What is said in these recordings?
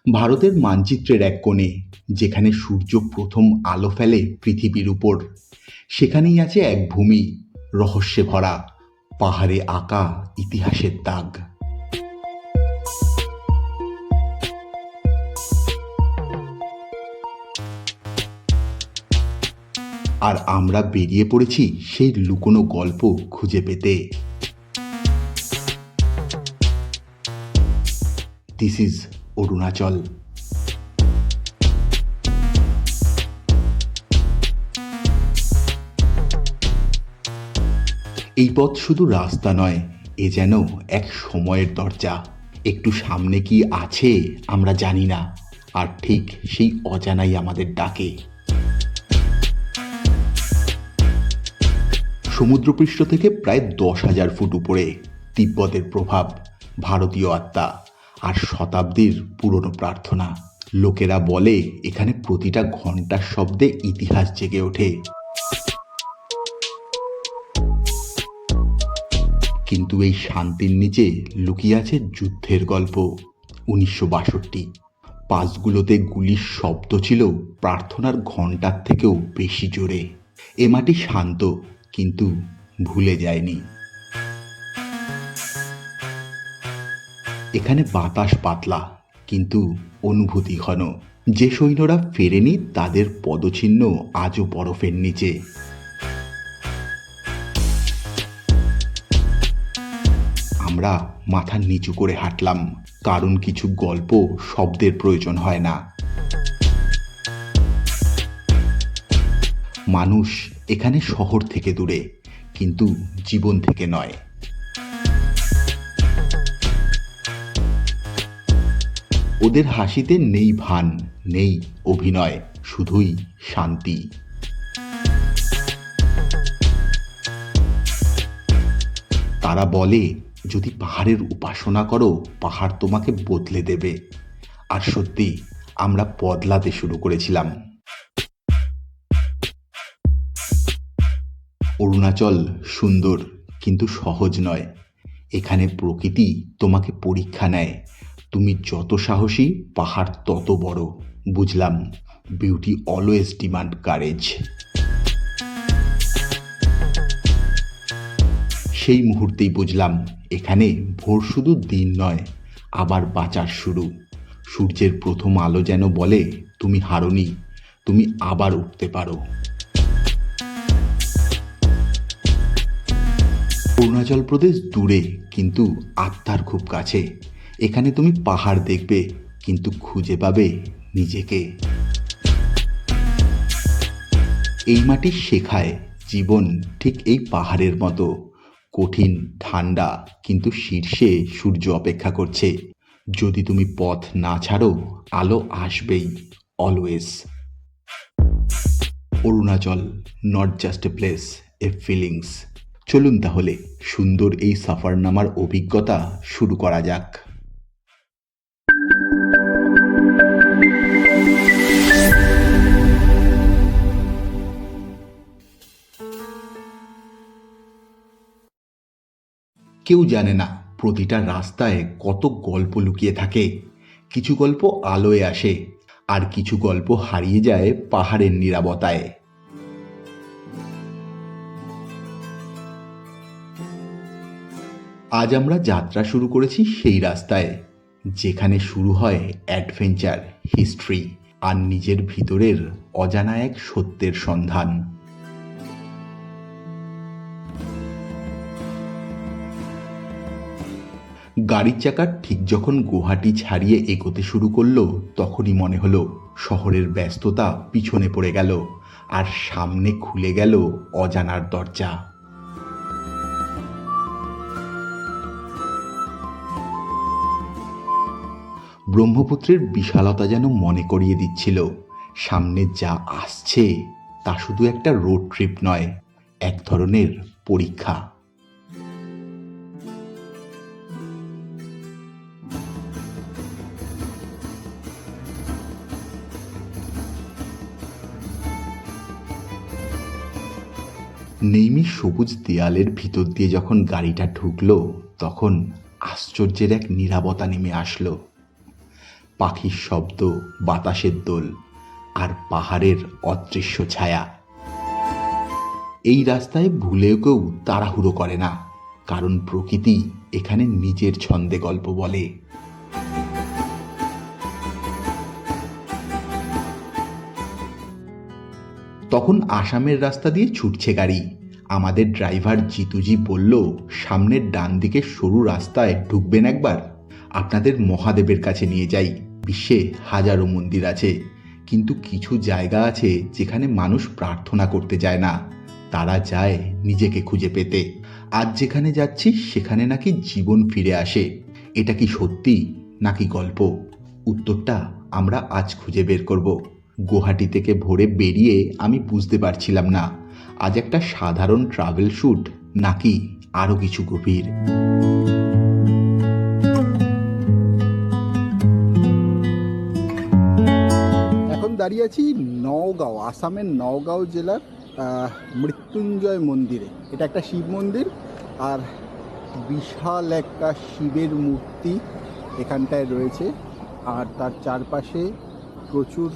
ভারতের মানচিত্রের এক কোণে, যেখানে সূর্য প্রথম আলো ফেলে পৃথিবীর উপর, সেখানেই আছে এক ভূমি রহস্যে ভরা, পাহাড়ে আঁকা ইতিহাসের দাগ। আর আমরা বেরিয়ে পড়েছি সেই লুকোনো গল্প খুঁজে পেতে। This is Arunachal. এই পথ শুধু রাস্তা নয়, এ যেন এক সময়ের দরজা। একটু সামনে কি আছে আমরা জানি না, আর ঠিক সেই অজানাই আমাদের ডাকে। সমুদ্রপৃষ্ঠ থেকে প্রায় 10,000 ফুট উপরে, তিব্বতের প্রভাব, ভারতীয় আত্মা আর শতাব্দীর পুরনো প্রার্থনা। লোকেরা বলে এখানে প্রতিটা ঘন্টার শব্দে ইতিহাস জেগে ওঠে। কিন্তু এই শান্তির নিচে লুকিয়ে আছে যুদ্ধের গল্প। 1962 পাসগুলোতে গুলির শব্দ ছিল প্রার্থনার ঘণ্টার থেকেও বেশি জোরে। এ মাটি শান্ত, কিন্তু ভুলে যায়নি। এখানে বাতাস পাতলা, কিন্তু অনুভূতি ঘন। যে সৈন্যরা ফেরেনি তাদের পদচিহ্ন আজও বরফের নিচে। আমরা মাথা নিচু করে হাঁটলাম, কারণ কিছু গল্প শব্দের প্রয়োজন হয় না। মানুষ এখানে শহর থেকে দূরে, কিন্তু জীবন থেকে নয়। ওদের হাসিতে নেই ভান, নেই অভিনয়, শুধুই শান্তি। তারা বলে যদি পাহাড়ের উপাসনা করো, পাহাড় তোমাকে বদলে দেবে। আর সত্যি, আমরা বদলাতে শুরু করেছিলাম। অরুণাচল সুন্দর, কিন্তু সহজ নয়। এখানে প্রকৃতি তোমাকে পরীক্ষা নেয়। তুমি যত সাহসী, পাহাড় তত বড়। বুঝলাম, বিউটি অলওয়েজ ডিমান্ড কারেজ। সেই মুহূর্তেই বুঝলাম, এখানে ভোর শুধু দিন নয়, আবার বাঁচার শুরু। সূর্যের প্রথম আলো যেন বলে তুমি হারোনি, তুমি আবার উঠতে পারো। অরুণাচল প্রদেশ দূরে, কিন্তু আত্মার খুব কাছে। এখানে তুমি পাহাড় দেখবে, কিন্তু খুঁজে পাবে নিজেকে। এই মাটি শেখায় জীবন ঠিক এই পাহাড়ের মতো কঠিন, ঠান্ডা, কিন্তু শীর্ষে সূর্য অপেক্ষা করছে। যদি তুমি পথ না ছাড়ো, আলো আসবেই, always. Arunachal, not just a place, A feelings. চলুন তাহলে সুন্দর এই সফরনামার অভিজ্ঞতা শুরু করা যাক। কেউ জানে না প্রতিটা রাস্তায় কত গল্প লুকিয়ে থাকে। কিছু গল্প আলোয় আসে, আর কিছু গল্প হারিয়ে যায় পাহাড়ের নীরবতায়। আজ আমরা যাত্রা শুরু করেছি সেই রাস্তায়, যেখানে শুরু হয় অ্যাডভেঞ্চার, হিস্ট্রি আর নিজের ভিতরের অজানা এক সত্যের সন্ধান। গাড়ির চাকা ঠিক যখন গুয়াহাটি ছাড়িয়ে এগোতে শুরু করলো, তখনই মনে হলো শহরের ব্যস্ততা পিছনে পড়ে গেল, আর সামনে খুলে গেল অজানার দরজা। ব্রহ্মপুত্রের বিশালতা যেন মনে করিয়ে দিচ্ছিল, সামনে যা আসছে তা শুধু একটা রোড ট্রিপ নয়, এক ধরনের পরীক্ষা। নেইমি সবুজ দেয়ালের ভিতর দিয়ে যখন গাড়িটা ঢুকলো, তখন আশ্চর্যের এক নীরবতা নেমে আসলো। পাখির শব্দ, বাতাসের দোল আর পাহাড়ের অদৃশ্য ছায়া। এই রাস্তায় ভুলেও কেউ তাড়াহুড়ো করে না, কারণ প্রকৃতি এখানে নিজের ছন্দে গল্প বলে। তখন আসামের রাস্তা দিয়ে ছুটছে গাড়ি। আমাদের ড্রাইভার জিতুজি বলল, সামনের ডান দিকে সরু রাস্তায় ঢুকবেন একবার, আপনাদের মহাদেবের কাছে নিয়ে যাই। বিশ্বে হাজারো মন্দির আছে, কিন্তু কিছু জায়গা আছে যেখানে মানুষ প্রার্থনা করতে যায় না, তারা যায় নিজেকে খুঁজে পেতে। আজ যেখানে যাচ্ছি সেখানে নাকি জীবন ফিরে আসে। এটা কি সত্যি নাকি গল্প? উত্তরটা আমরা আজ খুঁজে বের করব। গুয়াহাটি থেকে ভোরে বেরিয়ে আমি বুঝতে পারছিলাম না আজ একটা সাধারণ ট্রাভেল শ্যুট নাকি আরও কিছু গভীর। এখন দাঁড়িয়ে আছি নওগাঁও, আসামের নওগাঁও জেলার মৃত্যুঞ্জয় মন্দিরে। এটা একটা শিব মন্দির, আর বিশাল একটা শিবের মূর্তি এখানটায় রয়েছে, আর তার চারপাশে প্রচুর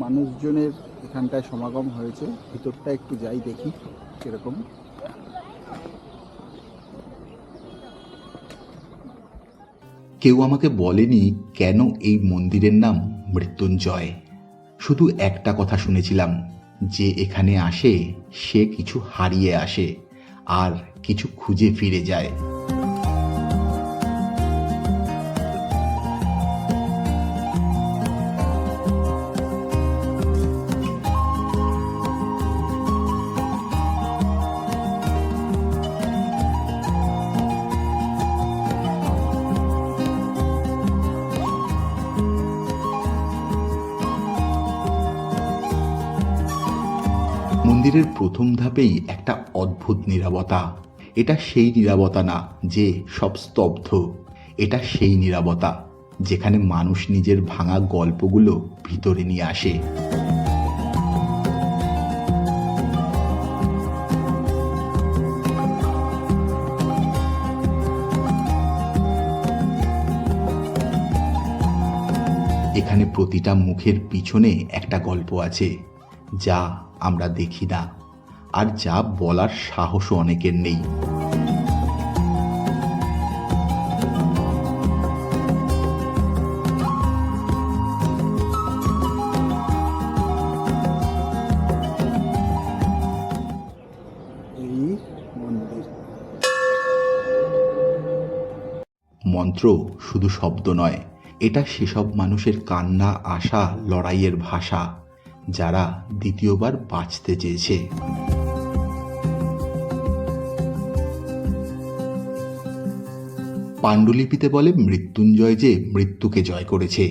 মানুষজনের এখানটায় সমাগম হয়েছে। ভিতরটা একটু যাই দেখি কিরকম। কেউ আমাকে বলেনি কেন এই মন্দিরের নাম মৃত্যুঞ্জয়। শুধু একটা কথা শুনেছিলাম, যে এখানে আসে সে কিছু হারিয়ে আসে আর কিছু খুঁজে ফিরে যায়। মন্দিরের প্রথম ধাপেই একটা অদ্ভুত নীরবতা। এটা সেই নীরবতা না যে সব স্তব্ধ, এটা সেই নীরবতা যেখানে মানুষ নিজের ভাঙা গল্পগুলো ভিতরে নিয়ে আসে। এখানে প্রতিটা মুখের পিছনে একটা গল্প আছে, যা আমরা দেখি না, আর যা বলার সাহসও অনেকের নেই। এই মন্দির মন্ত্র শুধু শব্দ নয়, এটা সেসব মানুষের কান্না, আশা, লড়াইয়ের ভাষা, যারা দ্বিতীয়বার বাঁচতে চেয়েছে। পাণ্ডুলিপিতে বলে মৃত্যুঞ্জয় যে মৃত্যুকে জয় করেছে।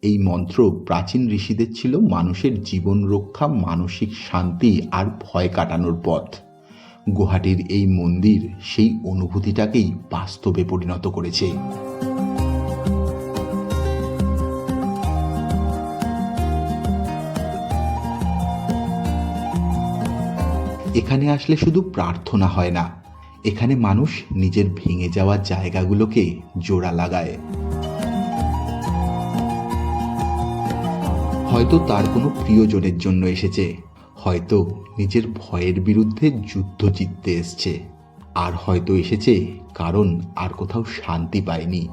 এই মন্ত্র প্রাচীন ঋষিদের ছিল মানুষের জীবন রক্ষা, মানসিক শান্তি আর ভয় কাটানোর পথ। গুয়াহাটির এই মন্দির সেই অনুভূতিটাকেই বাস্তবে পরিণত করেছে। এখানে আসলে শুধু প্রার্থনা হয় না, এখানে মানুষ নিজের ভেঙে যাওয়া জায়গাগুলোকে জোড়া লাগায়। হয়তো তার কোনো প্রিয়জনের জন্য এসেছে, হয়তো নিজের ভয়ের বিরুদ্ধে যুদ্ধ জিততে এসছে, আর হয়তো এসেছে কারণ আর কোথাও শান্তি পায়নি।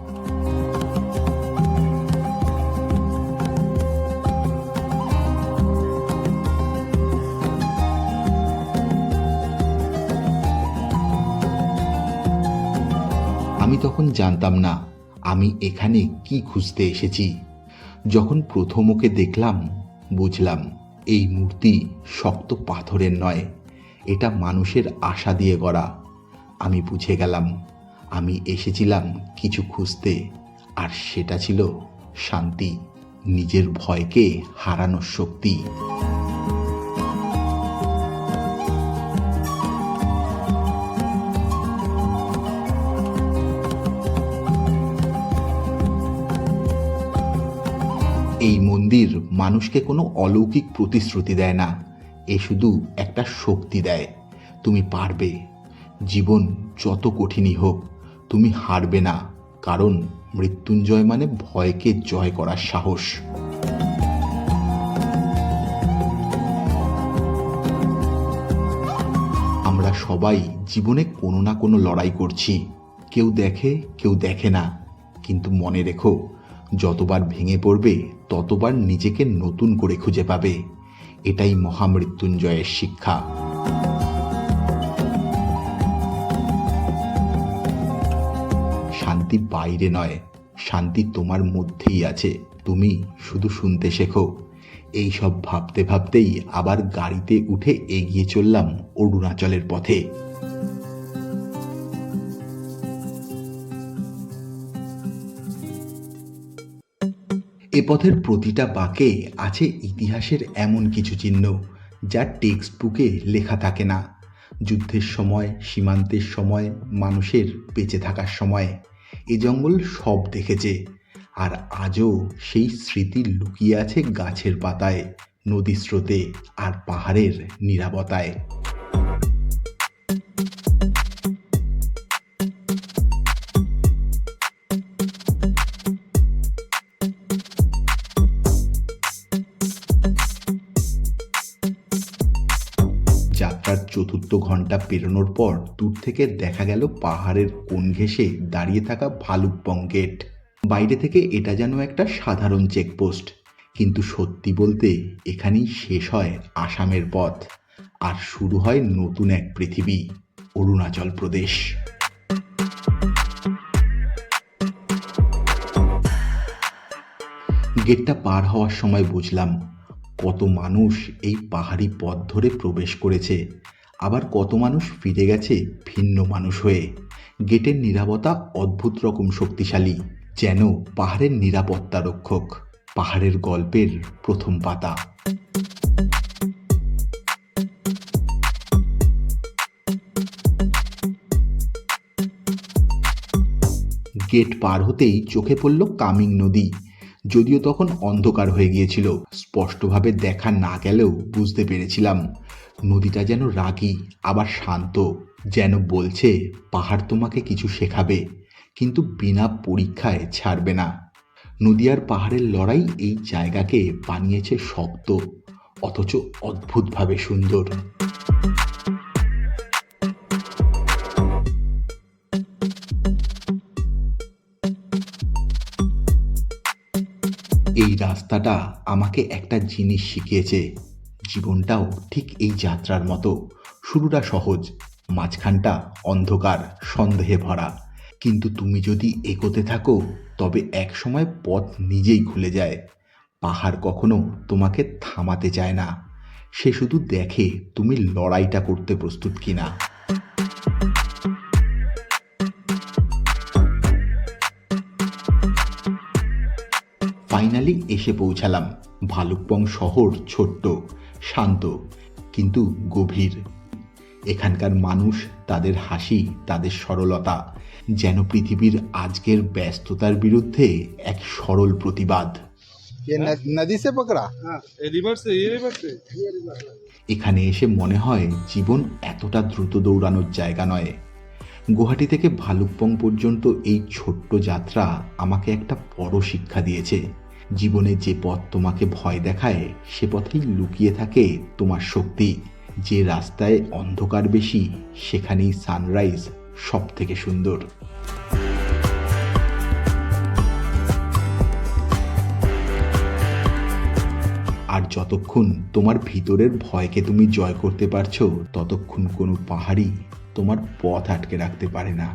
আমি তখন জানতাম না আমি এখানে কি খুঁজতে এসেছি। যখন প্রথম ওকে দেখলাম, বুঝলাম এই মূর্তি শক্ত পাথরের নয়, এটা মানুষের আশা দিয়ে গড়া। আমি বুঝে গেলাম আমি এসেছিলাম কিছু খুঁজতে, আর সেটা ছিল শান্তি, নিজের ভয়কে হারানোর শক্তি। এই মন্দির মানুষকে কোনো অলৌকিক প্রতিশ্রুতি দেয় না, এ শুধু একটা শক্তি দেয়, তুমি পারবে। জীবন যত কঠিনই হোক তুমি হারবে না, কারণ মৃত্যুঞ্জয় মানে ভয়কে জয় করার সাহস। আমরা সবাই জীবনে কোনো না কোনো লড়াই করছি, কেউ দেখে কেউ দেখে না, কিন্তু মনে রেখো, যতবার ভেঙে পড়বে ততবার নিজেকে নতুন করে খুঁজে পাবে। এটাই মহামৃত্যুঞ্জয়ের শিক্ষা। শান্তি বাইরে নয়, শান্তি তোমার মধ্যেই আছে, তুমি শুধু শুনতে শেখো। এই সব ভাবতে ভাবতেই আবার গাড়িতে উঠে এগিয়ে চললাম অরুণাচলের পথে। এ পথের প্রতিটা বাঁকে আছে ইতিহাসের এমন কিছু চিহ্ন যা টেক্সট বুকে লেখা থাকে না। যুদ্ধের সময়, সীমান্তের সময়, মানুষের বেঁচে থাকার সময় এ জঙ্গল সব দেখেছে। আর আজও সেই স্মৃতি লুকিয়ে আছে গাছের পাতায়, নদী স্রোতে আর পাহাড়ের নীরবতায়। যাত্রার চতুর্থ ঘন্টা পেরোনোর পর দূর থেকে দেখা গেল পাহাড়ের কোণ ঘেঁষে দাঁড়িয়ে থাকা ভালুকপং গেট। বাইরে থেকে এটা যেন একটা সাধারণ চেকপোস্ট, কিন্তু সত্যি বলতে এখানেই শেষ হয় আসামের পথ, আর শুরু হয় নতুন এক পৃথিবী, অরুণাচল প্রদেশ। গেটটা পার হওয়ার সময় বুঝলাম কত মানুষ এই পাহাড়ি পথ ধরে প্রবেশ করেছে, আবার কত মানুষ ফিরে গেছে ভিন্ন মানুষ হয়ে। গেটের নীরবতা অদ্ভুত রকম শক্তিশালী, যেন পাহাড়ের নিরাপত্তা রক্ষক। পাহাড়ের গল্পের প্রথম পাতা। গেট পার হতেই চোখে পড়ল কামিং নদী। যদিও তখন অন্ধকার হয়ে গিয়েছিল, স্পষ্টভাবে দেখা না গেলেও বুঝতে পেরেছিলাম নদীটা যেন রাগী আবার শান্ত, যেন বলছে পাহাড় তোমাকে কিছু শেখাবে, কিন্তু বিনা পরীক্ষায় ছাড়বে না। নদী আর পাহাড়ের লড়াই এই জায়গাকে বানিয়েছে শক্ত, অথচ অদ্ভুতভাবে সুন্দর। এই রাস্তাটা আমাকে একটা জিনিস শিখিয়েছে, জীবনটাও ঠিক এই যাত্রার মতো। শুরুটা সহজ, মাঝখানটা অন্ধকার, সন্দেহে ভরা, কিন্তু তুমি যদি এগোতে থাকো তবে একসময় পথ নিজেই খুলে যায়। পাহাড় কখনো তোমাকে থামাতে চায় না, সে শুধু দেখে তুমি লড়াইটা করতে প্রস্তুত কিনা। ফাইনালি এসে পৌঁছালাম। ভালুকপং শহর ছোট্ট, শান্ত, কিন্তু গভীর। এখানকার মানুষ, তাদের হাসি, তাদের সরলতা যেন পৃথিবীর আজকের ব্যস্ততার বিরুদ্ধে এক সরল প্রতিবাদ। নদী সে পকড়া, এখানে এসে মনে হয় জীবন এতটা দ্রুত দৌড়ানোর জায়গা নয়। গুয়াহাটি থেকে ভালুকপং পর্যন্ত এই ছোট্ট যাত্রা আমাকে একটা বড় শিক্ষা দিয়েছে। জীবনে যে পথ তোমাকে ভয় দেখায়, সে পথেই লুকিয়ে থাকে তোমার শক্তি। যে রাস্তায় অন্ধকার বেশি, সেখানেই সানরাইজ সব থেকে সুন্দর। আর যতক্ষণ তোমার ভিতরের ভয়কে তুমি জয় করতে পারছো, ততক্ষণ কোনো পাহাড়ই তোমার পথ আটকে রাখতে পারে না।